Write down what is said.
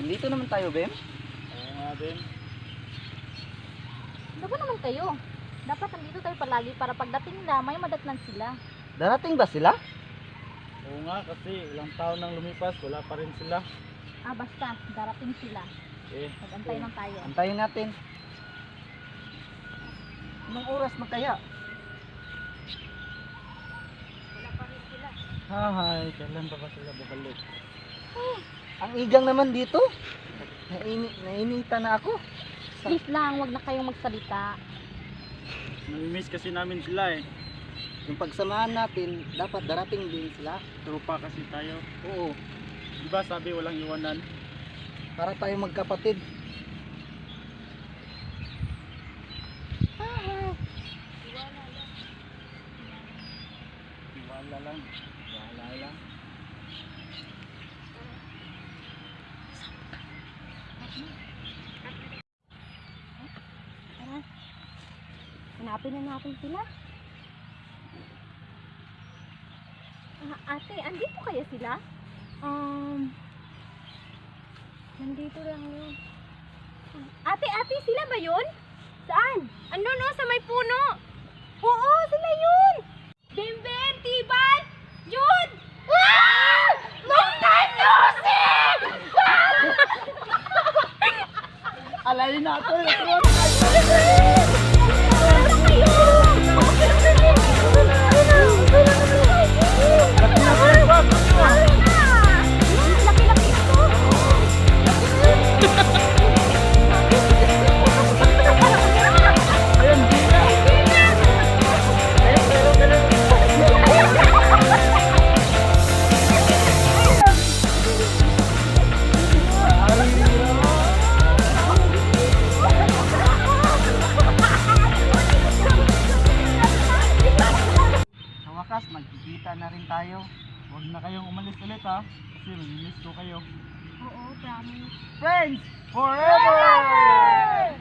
Nandito naman tayo, Bem. Oo nga, Bem. Ano ba naman kayo? Dapat nandito tayo palagi para pagdating na may madatnan sila. Darating ba sila? Oo nga, kasi ilang taon nang lumipas, wala pa rin sila. Basta, darating sila. Eh, Mag-antay lang tayo. Antayin natin. Anong oras na kaya? Wala pa rin sila. Hahay, kailan pa ba sila babalik? Ang igang naman dito. Nainita na ako. Please lang, wag na kayong magsalita. Namimiss kasi namin sila eh. Yung pagsamahan natin, dapat darating din sila. Tropa kasi tayo. Oo, Diba sabi walang iwanan? para tayo magkapatid. Wala lang. Wala lang. Tara. Hanapin na natin sila. Ate, andito kaya sila? Nandito lang yun. Ate, sila ba yun? Saan? Ano no, sa may puno? Oo, sila yun! Bemben, Tiban, Jun! Ah! Long time no see! Alayin natin. Ano kayo? Laki-laki ito. Sa wakas, magkikita na rin tayo. Huwag na kayong umalis ulit ha. Kasi mamimiss ko kayo. Oo, promise. Friends forever!